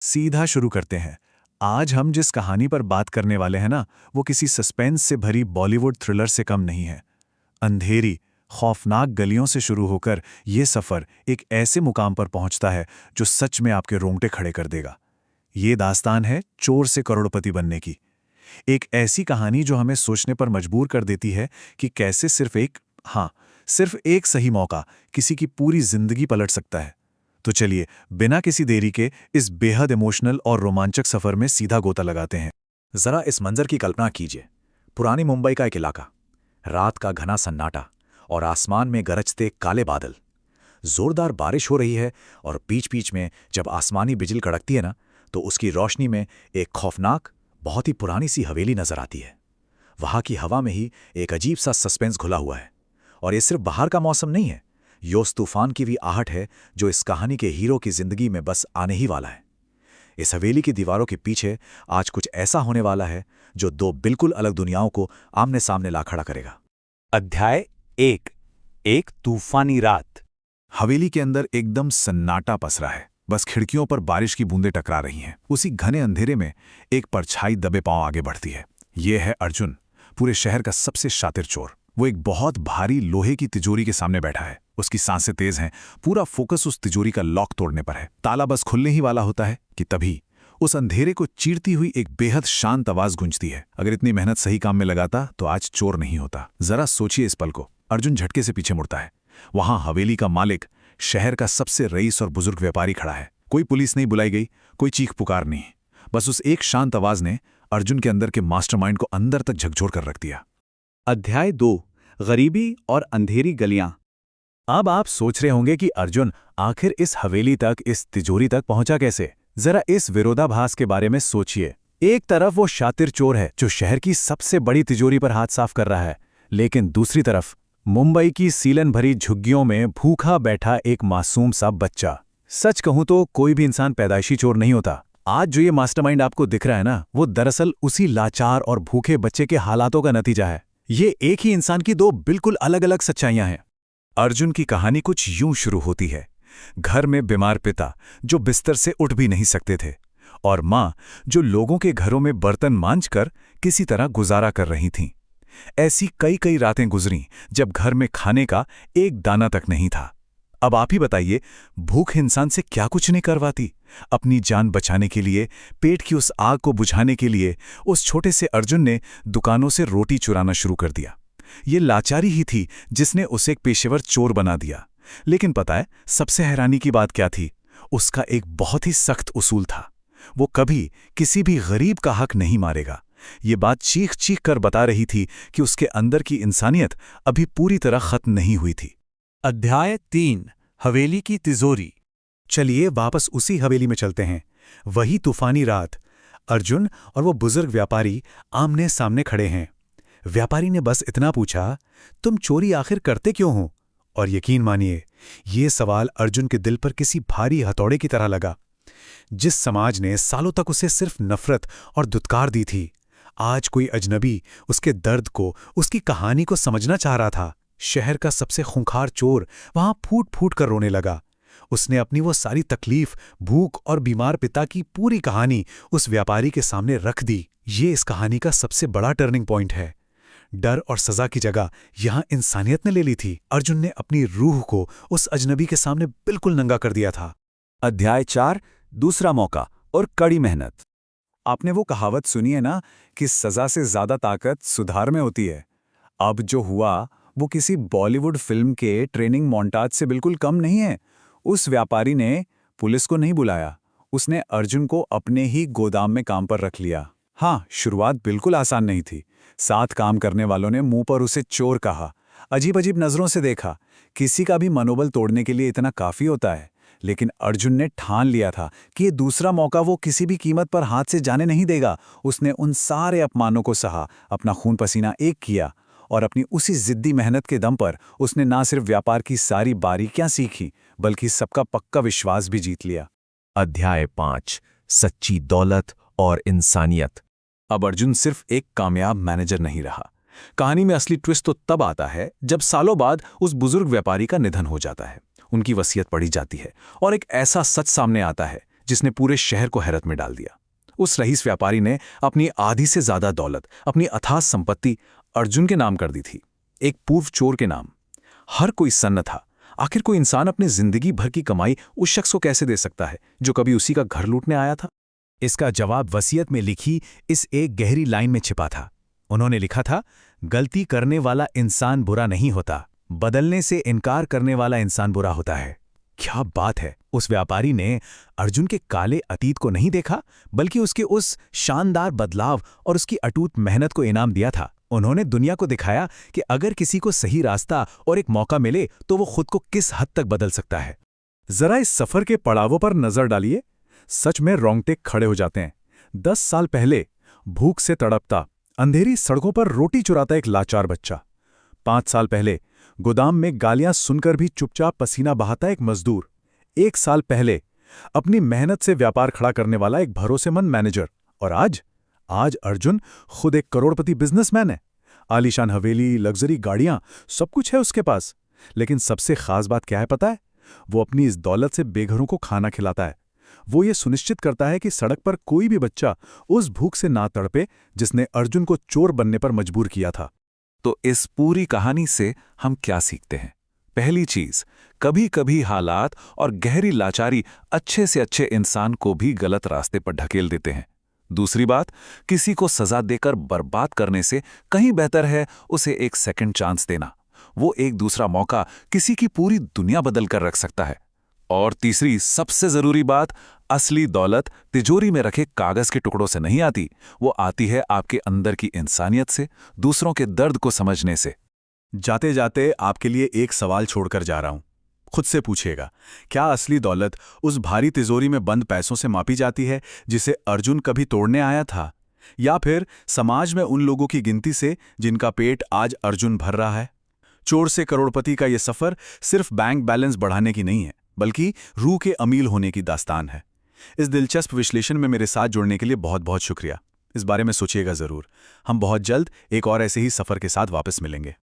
सीधा शुरू करते हैं। आज हम जिस कहानी पर बात करने वाले हैं ना, वो किसी सस्पेंस से भरी बॉलीवुड थ्रिलर से कम नहीं है। अंधेरी, खौफनाक गलियों से शुरू होकर ये सफ़र एक ऐसे मुकाम पर पहुंचता है जो सच में आपके रोंगटे खड़े कर देगा। ये दास्तान है चोर से करोड़पति बनने की। एक ऐसी कहानी जो हमें सोचने पर मजबूर कर देती है कि कैसे सिर्फ एक सही मौका किसी की पूरी जिंदगी पलट सकता है। तो चलिए, बिना किसी देरी के इस बेहद इमोशनल और रोमांचक सफर में सीधा गोता लगाते हैं। जरा इस मंजर की कल्पना कीजिए। पुरानी मुंबई का एक इलाका, रात का घना सन्नाटा और आसमान में गरजते काले बादल। जोरदार बारिश हो रही है और बीच बीच में जब आसमानी बिजली कड़कती है ना, तो उसकी रोशनी में एक खौफनाक, बहुत ही पुरानी सी हवेली नजर आती है। वहां की हवा में ही एक अजीब सा सस्पेंस घुला हुआ है। और ये सिर्फ बाहर का मौसम नहीं है, यो उस तूफान की भी आहट है जो इस कहानी के हीरो की जिंदगी में बस आने ही वाला है। इस हवेली की दीवारों के पीछे आज कुछ ऐसा होने वाला है जो दो बिल्कुल अलग दुनियाओं को आमने सामने ला खड़ा करेगा। अध्याय 1। एक तूफानी रात। हवेली के अंदर एकदम सन्नाटा पसरा है। बस खिड़कियों पर बारिश की बूंदें टकरा रही हैं। उसी घने अंधेरे में एक परछाई दबे पांव आगे बढ़ती है। ये है अर्जुन, पूरे शहर का सबसे शातिर चोर। वो एक बहुत भारी लोहे की तिजोरी के सामने बैठा है। उसकी सांसें तेज हैं। पूरा फोकस उस तिजोरी का लॉक तोड़ने पर है। ताला बस खुलने ही वाला होता है कि तभी उस अंधेरे को चीरती हुई एक बेहद शांत आवाज गूंजती है। अगर इतनी मेहनत सही काम में लगाता तो आज चोर नहीं होता। जरा सोचिए इस पल को। अर्जुन झटके से पीछे मुड़ता है। वहां हवेली का मालिक, शहर का सबसे रईस और बुजुर्ग व्यापारी खड़ा है। कोई पुलिस नहीं बुलाई गई, कोई चीख पुकार नहीं। बस उस एक शांत आवाज ने अर्जुन के अंदर के मास्टरमाइंड को अंदर तक झकझोर कर रख दिया। अध्याय 2। गरीबी और अंधेरी गलियां। अब आप सोच रहे होंगे कि अर्जुन आखिर इस हवेली तक, इस तिजोरी तक पहुंचा कैसे। जरा इस विरोधाभास के बारे में सोचिए। एक तरफ वो शातिर चोर है जो शहर की सबसे बड़ी तिजोरी पर हाथ साफ कर रहा है, लेकिन दूसरी तरफ मुंबई की सीलन भरी झुग्गियों में भूखा बैठा एक मासूम सा बच्चा। सच कहूं तो कोई भी इंसान पैदाइशी चोर नहीं होता। आज जो ये मास्टरमाइंड आपको दिख रहा है ना, वो दरअसल उसी लाचार और भूखे बच्चे के हालातों का नतीजा है। ये एक ही इंसान की दो बिल्कुल अलग अलग सच्चाइयां हैं। अर्जुन की कहानी कुछ यूं शुरू होती है। घर में बीमार पिता जो बिस्तर से उठ भी नहीं सकते थे, और मां जो लोगों के घरों में बर्तन मांजकर किसी तरह गुजारा कर रही थीं। ऐसी कई कई रातें गुजरीं जब घर में खाने का एक दाना तक नहीं था। अब आप ही बताइए, भूख इंसान से क्या कुछ नहीं करवाती। अपनी जान बचाने के लिए, पेट की उस आग को बुझाने के लिए उस छोटे से अर्जुन ने दुकानों से रोटी चुराना शुरू कर दिया। ये लाचारी ही थी जिसने उसे एक पेशेवर चोर बना दिया। लेकिन पता है सबसे हैरानी की बात क्या थी? उसका एक बहुत ही सख्त उसूल था। वो कभी किसी भी गरीब का हक नहीं मारेगा। ये बात चीख चीख कर बता रही थी कि उसके अंदर की इंसानियत अभी पूरी तरह खत्म नहीं हुई थी। अध्याय 3। हवेली की तिजोरी। चलिए वापस उसी हवेली में चलते हैं। वही तूफानी रात। अर्जुन और वो बुजुर्ग व्यापारी आमने सामने खड़े हैं। व्यापारी ने बस इतना पूछा, तुम चोरी आखिर करते क्यों हो? और यकीन मानिए, ये सवाल अर्जुन के दिल पर किसी भारी हथौड़े की तरह लगा। जिस समाज ने सालों तक उसे सिर्फ नफरत और दुत्कार दी थी, आज कोई अजनबी उसके दर्द को, उसकी कहानी को समझना चाह रहा था। शहर का सबसे खूंखार चोर वहां फूट फूट कर रोने लगा। उसने अपनी वो सारी तकलीफ, भूख और बीमार पिता की पूरी कहानी उस व्यापारी के सामने रख दी। ये इस कहानी का सबसे बड़ा टर्निंग पॉइंट है। डर और सजा की जगह यहां इंसानियत ने ले ली थी। अर्जुन ने अपनी रूह को उस अजनबी के सामने बिल्कुल नंगा कर दिया था। अध्याय 4। दूसरा मौका और कड़ी मेहनत। आपने वो कहावत सुनी है ना कि सजा से ज्यादा ताकत सुधार में होती है। अब जो हुआ वो किसी बॉलीवुड फिल्म के ट्रेनिंग मोन्टाज से बिल्कुल कम नहीं है। उस व्यापारी ने पुलिस को नहीं बुलाया, उसने अर्जुन को अपने ही गोदाम में काम पर रख लिया। हाँ, शुरुआत बिल्कुल आसान नहीं थी। साथ काम करने वालों ने मुंह पर उसे चोर कहा, अजीब अजीब नजरों से देखा। किसी का भी मनोबल तोड़ने के लिए इतना काफी होता है। लेकिन अर्जुन ने ठान लिया था कि ये दूसरा मौका वो किसी भी कीमत पर हाथ से जाने नहीं देगा। उसने उन सारे अपमानों को सहा, अपना खून पसीना एक किया, और अपनी उसी जिद्दी मेहनत के दम पर उसने ना सिर्फ व्यापार की सारी बारीकियां सीखी, बल्कि सबका पक्का विश्वास भी जीत लिया। अध्याय 5। सच्ची दौलत और इंसानियत। अब अर्जुन सिर्फ एक कामयाब मैनेजर नहीं रहा। कहानी में असली ट्विस्ट तो तब आता है जब सालों बाद उस बुजुर्ग व्यापारी का निधन हो जाता है। उनकी वसीयत पढ़ी जाती है और एक ऐसा सच सामने आता है जिसने पूरे शहर को हैरत में डाल दिया। उस रईस व्यापारी ने अपनी आधी से ज्यादा दौलत, अपनी अथाह संपत्ति अर्जुन के नाम कर दी थी, एक पूर्व चोर के नाम। हर कोई सन्न था, आखिर कोई इंसान अपनी जिंदगी भर की कमाई उस शख्स को कैसे दे सकता है जो कभी उसी का घर लूटने आया था? इसका जवाब वसीयत में लिखी इस एक गहरी लाइन में छिपा था। उन्होंने लिखा था, गलती करने वाला इंसान बुरा नहीं होता, बदलने से इनकार करने वाला इंसान बुरा होता है। क्या बात है! उस व्यापारी ने अर्जुन के काले अतीत को नहीं देखा, बल्कि उसके उस शानदार बदलाव और उसकी अटूट मेहनत को इनाम दिया था। उन्होंने दुनिया को दिखाया कि अगर किसी को सही रास्ता और एक मौका मिले तो वो खुद को किस हद तक बदल सकता है। जरा इस सफर के पड़ावों पर नजर डालिए, सच में रोंगटे खड़े हो जाते हैं। 10 साल पहले भूख से तड़पता, अंधेरी सड़कों पर रोटी चुराता एक लाचार बच्चा। 5 साल पहले गोदाम में गालियां सुनकर भी चुपचाप पसीना बहाता एक मजदूर। 1 साल पहले अपनी मेहनत से व्यापार खड़ा करने वाला एक भरोसेमंद मैनेजर। और आज अर्जुन खुद एक करोड़पति बिजनेसमैन है। आलीशान हवेली, लग्जरी गाड़ियां, सब कुछ है उसके पास। लेकिन सबसे खास बात क्या है पता है? वो अपनी इस दौलत से बेघरों को खाना खिलाता है। वो ये सुनिश्चित करता है कि सड़क पर कोई भी बच्चा उस भूख से ना तड़पे जिसने अर्जुन को चोर बनने पर मजबूर किया था। तो इस पूरी कहानी से हम क्या सीखते हैं? पहली चीज, कभी कभी हालात और गहरी लाचारी अच्छे से अच्छे इंसान को भी गलत रास्ते पर ढकेल देते हैं। दूसरी बात, किसी को सजा देकर बर्बाद करने से कहीं बेहतर है उसे एक सेकंड चांस देना। वो एक दूसरा मौका किसी की पूरी दुनिया बदल कर रख सकता है। और तीसरी सबसे जरूरी बात, असली दौलत तिजोरी में रखे कागज के टुकड़ों से नहीं आती, वो आती है आपके अंदर की इंसानियत से, दूसरों के दर्द को समझने से। जाते जाते आपके लिए एक सवाल छोड़कर जा रहा हूं। खुद से पूछिएगा, क्या असली दौलत उस भारी तिजोरी में बंद पैसों से मापी जाती है जिसे अर्जुन कभी तोड़ने आया था, या फिर समाज में उन लोगों की गिनती से जिनका पेट आज अर्जुन भर रहा है? चोर से करोड़पति का यह सफर सिर्फ बैंक बैलेंस बढ़ाने की नहीं है, बल्कि रूह के अमीर होने की दास्तान है। इस दिलचस्प विश्लेषण में मेरे साथ जुड़ने के लिए बहुत बहुत शुक्रिया। इस बारे में सोचिएगा जरूर। हम बहुत जल्द एक और ऐसे ही सफर के साथ वापस मिलेंगे।